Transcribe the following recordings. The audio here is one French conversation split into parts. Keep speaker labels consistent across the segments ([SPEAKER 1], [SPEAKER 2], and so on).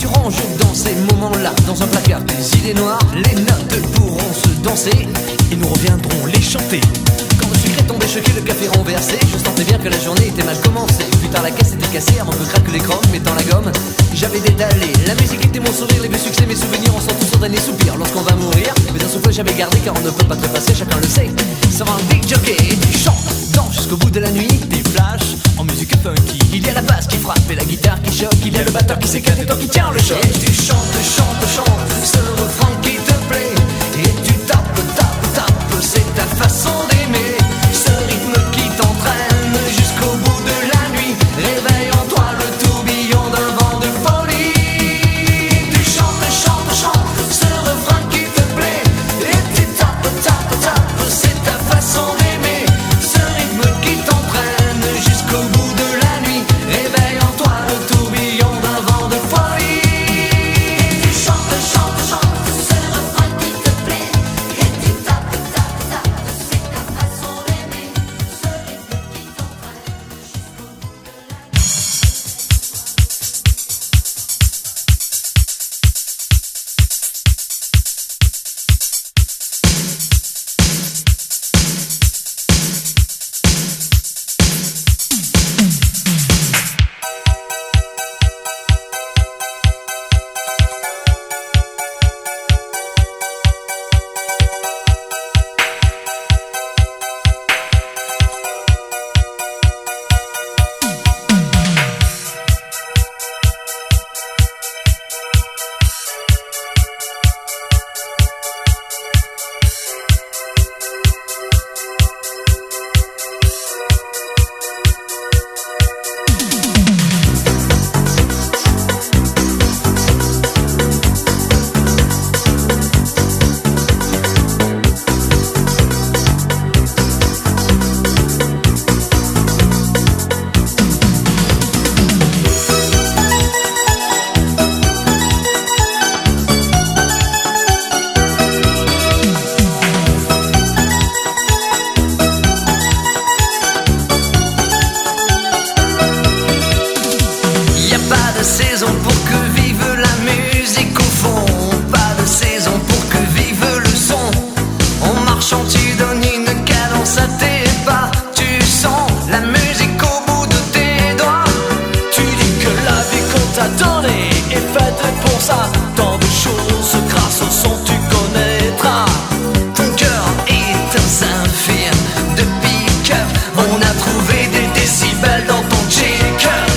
[SPEAKER 1] tu ranges dans ces moments-là, dans un placard des idées noires, les notes pourront se danser et nous reviendrons les chanter. Quand le sucre est tombé choqué, le café renversé, je sentais bien que la journée était mal commencée. Plus tard la caisse était cassée, avant que craque l'écran, mettant la gomme, j'avais dédalé. La musique était mon sourire, les vieux succès, mes souvenirs, on sent tous son dernier soupir. Lorsqu'on va mourir, mais un souffle j'avais gardé, car on ne peut pas te passer, chacun le sait. Ça va un big jockey et tu chantes, danses jusqu'au bout de la nuit. Des flashs en musique funky, il y a la basse qui frappe et la guitare qui choque, il y a le batteur qui s'éclate et toi qui tiens le choc. Et tu chantes, chantes, chantes, ce refrain qui te plaît, et tu tapes, tapes, tapes, c'est ta façon d'aimer. Ce rythme qui t'entraîne jusqu'au bout de la nuit, réveille en toi le tourbillon d'un vent de folie. Tu chantes, chantes, chantes, ce refrain qui te plaît, et tu tapes, tapes, tapes, c'est ta façon d'aimer. Ce rythme qui t'entraîne jusqu'au bout de la nuit, réveille en toi le tourbillon d'un vent de folie. Tu chantes, chantes, chantes, ce refrain qui te plaît, et tu tapes, tapes, tapes, c'est ta façon d'aimer. Ce rythme qui t'entraîne jusqu'au bout de la nuit. Y a pas de saison pour que vive la musique au fond, pas de saison pour que vive le son. En marchant tu donnes une cadence à tes pas, tu sens la musique au bout de tes doigts. Tu dis que la vie qu'on t'a donnée est faite pour ça. Tant de choses grâce au son tu connaîtras. Ton cœur est un saphir de pick-up, on a trouvé des décibels dans ton check-up.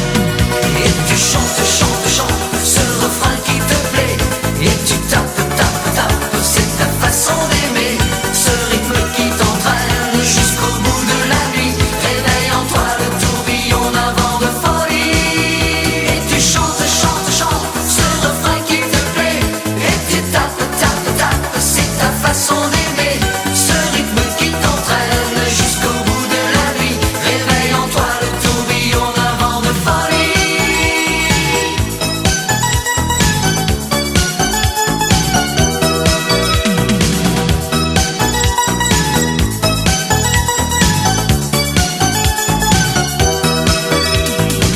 [SPEAKER 1] Et tu chantes, chantes, chantes, ce refrain qui te plaît, et tu tapes, tapes, tapes, c'est ta façon d'aimer. Ce rythme qui t'entraîne jusqu'au bout de la nuit, réveille en toi le tourbillon d'un vent de folie. Et tu chantes, chantes, chantes, ce refrain qui te plaît, et tu tapes, tapes, tapes, c'est ta façon d'aimer. Ce rythme qui t'entraîne jusqu'au bout de la nuit, réveille en toi le tourbillon d'un vent de folie.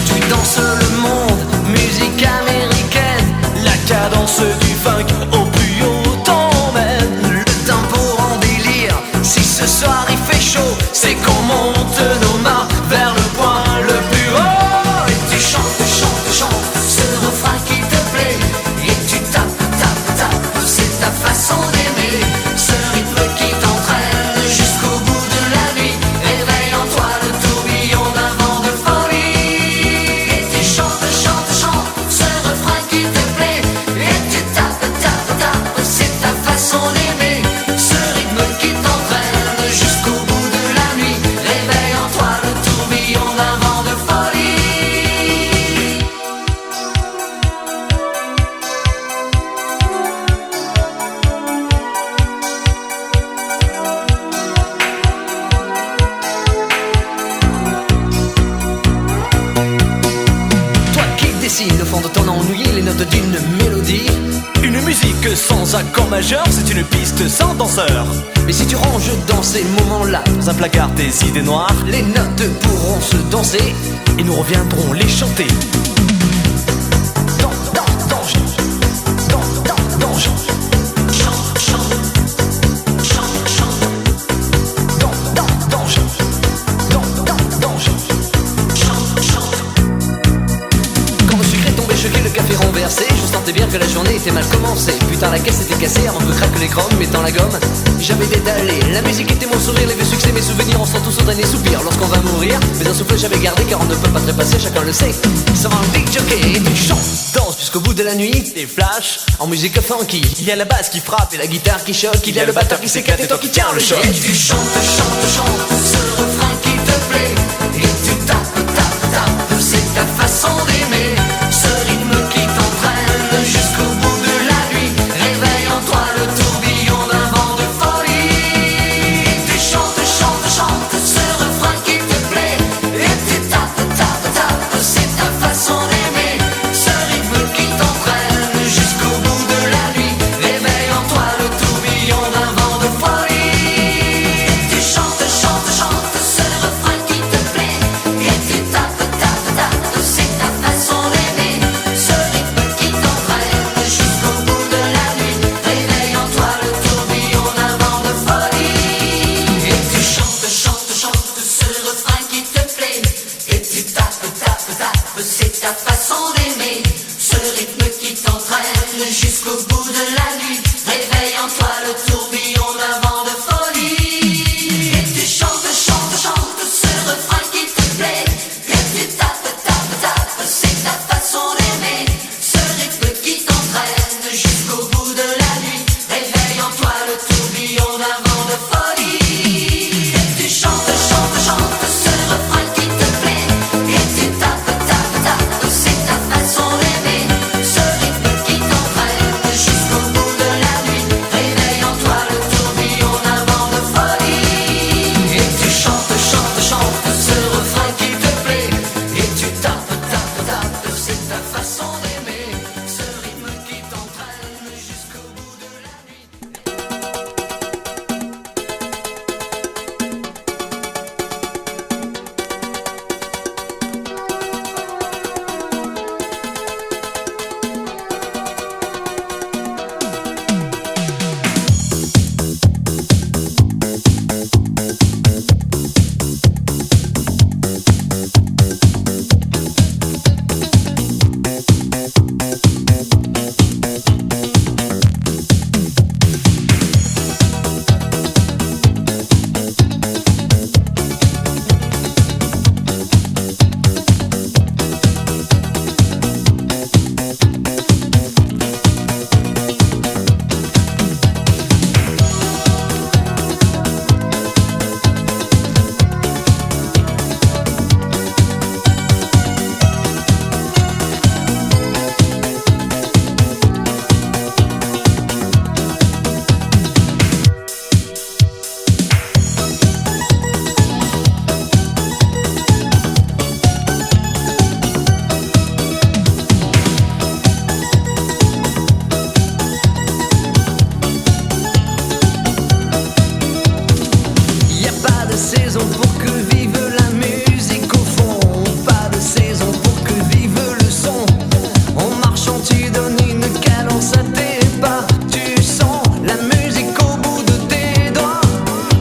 [SPEAKER 1] Tu danses le monde, musique américaine, la cadence du funk au plus haut t'emmène. Le tempo en délire, si ce soir il fait chaud, c'est qu'on monte nos mains vers le point le plus haut. Et tu chantes, chantes, chantes, ce refrain qui te plaît, et tu tapes, tapes, tapes, c'est ta façon d'aimer. Ce rythme qui t'entraîne jusqu'au bout de la nuit, réveille en toi le tourbillon d'un vent de folie. Et tu chantes, chantes, chantes, ce refrain qui te plaît, et tu tapes, tapes, tapes, c'est ta façon d'aimer. Ce rythme qui t'entraîne jusqu'au bout de la nuit, réveille en toi le tourbillon d'un vent de folie. Toi qui dessines au fond de ton ennui les notes d'une mélodie. Une musique sans accord majeur, c'est une piste sans danseur. Mais si tu ranges dans ces moments-là, dans un placard tes idées noires, les notes pourront se danser et nous reviendrons les chanter. Danse, danse, danse. sentais bien que la journée était mal commencée. Putain, la caisse était cassée avant que craque l'écran, mettant la gomme. J'avais dédalé, la musique était mon sourire, les vieux succès, mes souvenirs, on sent tous au dernier soupir. Lorsqu'on va mourir, mais un souffle j'avais gardé, car on ne peut pas trépasser, chacun le sait. Ça va un big jockey, et tu chantes, danse jusqu'au bout de la nuit. Des flashs en musique funky, il y a la basse qui frappe et la guitare qui choque, il y a le batteur qui s'éclate et toi qui tiens le choc. Et tu chantes, chantes, chantes, ce refrain qui te plaît, et tu tapes, tapes, tapes, c'est ta façon d'aimer. Ce rythme qui t'entraîne jusqu'au bout de la nuit, réveille en toi le tourbillon d'un vent de folie. Et tu chantes, chantes, chantes, ce refrain qui te plaît, et tu tapes, tapes, tapes, c'est ta façon d'aimer. Ce rythme qui t'entraîne jusqu'au bout de la nuit, réveille en toi le tourbillon d'un vent de folie. Et tu chantes, chantes, chantes, ce refrain qui te plaît, et tu tapes, tapes, tapes, c'est ta façon d'aimer. Ce rythme qui t'entraîne jusqu'au bout de la nuit, réveille en toi le tourbillon d'un vent de folie. Et tu chantes, chantes, chantes, ce refrain qui te plaît, et tu tapes, tapes, tapes, c'est ta façon d'aimer. Ce rythme qui t'entraîne jusqu'au bout de la nuit, réveille en toi le tourbillon d'un vent de folie. Et tu chantes, chantes, chantes, ce refrain qui te plaît, et tu tapes, tapes, tapes, c'est ta façon d'aimer. Ce rythme qui t'entraîne jusqu'au bout de la nuit, réveille en toi le tourbillon d'un vent de folie. Et tu chantes, chantes, chantes, ce refrain qui te plaît, et tu tapes, tapes, tapes, c'est ta façon d'aimer. Ce rythme qui t'entraîne jusqu'au bout de la nuit, réveille en toi le tourbillon d'un vent de folie. Et tu chantes, chantes, chantes, ce refrain qui te plaît, et tu tapes, tapes, tapes, c'est ta façon d'aimer. Ce rythme qui t'entraîne jusqu'au bout de la nuit. Y a pas de saison pour que vive la musique au fond, pas de saison pour que vive le son. En marchant tu donnes une cadence à tes pas, tu sens la musique au bout de tes doigts.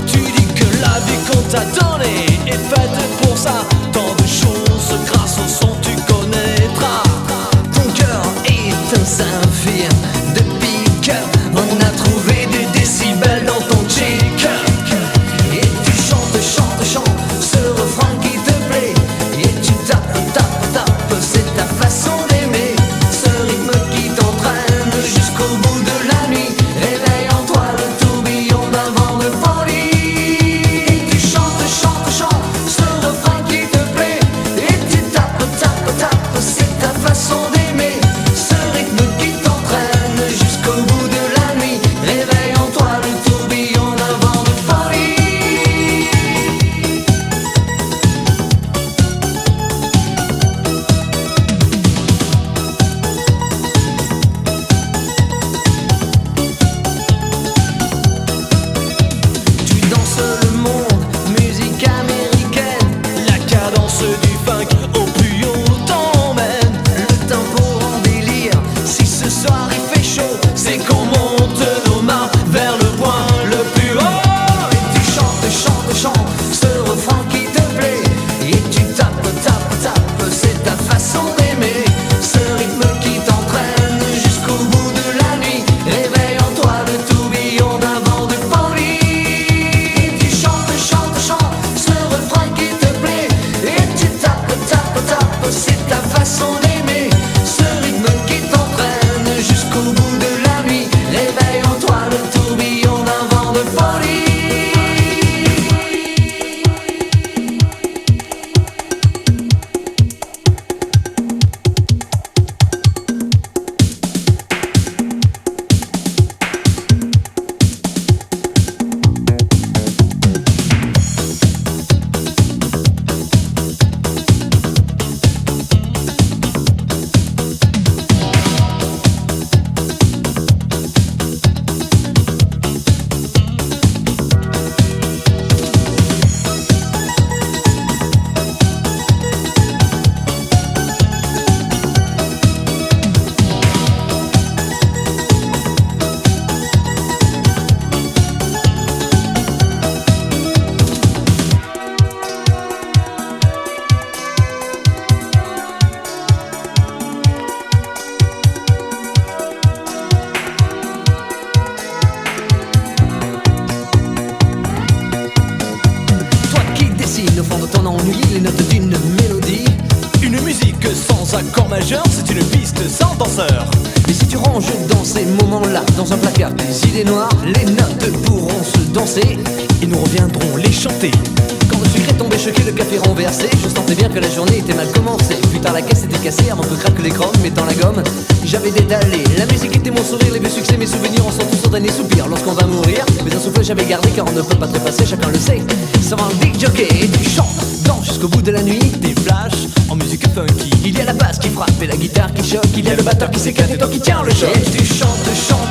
[SPEAKER 1] Tu dis que la vie qu'on t'a donnée est faite pour ça. Tant de choses grâce au son tu connaîtras. Ton cœur est un saphir de pique, on a trouvé des décibels dans ton chic. Et tu chantes, chantes, chantes, ce refrain qui te plaît, et tu tapes, tapes, tapes, c'est ta façon d'aimer. Ce rythme qui t'entraîne jusqu'au bout de la nuit, réveille en toi le tourbillon d'un vent de folie. Et tu chantes, chantes, chantes, ce refrain qui te plaît, et tu tapes, tapes, tapes, c'est ta façon d'aimer. Ce rythme qui t'entraîne jusqu'au bout de la nuit, réveille en toi le tourbillon d'un vent de folie. Tu danses le monde, musique américaine, la cadence du funk au plus haut t'emmène. Le tempo en délire, si ce soir il fait chaud, c'est qu'on monte nos mains vers le point le plus haut. Et tu chantes, chantes, chantes, ce refrain qui te plaît, et tu tapes, tapes, tapes, c'est ta façon d'aimer. Ce rythme qui t'entraîne jusqu'au
[SPEAKER 2] te sens danseur.
[SPEAKER 1] Et si tu ranges dans ces moments-là, dans un placard, tes idées noires, les notes pourront se danser et nous reviendrons les chanter. Quand le sucre est tombé choqué, le café renversé, je sentais bien que la journée était mal commencée. Plus tard la caisse était cassée avant que craque l'écran, mettant la gomme, j'avais dédalé. La musique était mon sourire, les vieux succès, mes souvenirs, on sent tous son dernier soupir. Lorsqu'on va mourir, mais un souffle j'avais gardé, car on ne peut pas trépasser, chacun le sait. Ça va un big jockey et tu chantes, danses jusqu'au bout de la nuit.
[SPEAKER 2] Des flashs en musique funky.
[SPEAKER 1] Il y a la basse qui frappe et la guitare qui choque, il y a le batteur qui s'éclate et toi qui tiens le choc.
[SPEAKER 2] Et tu chantes, chantes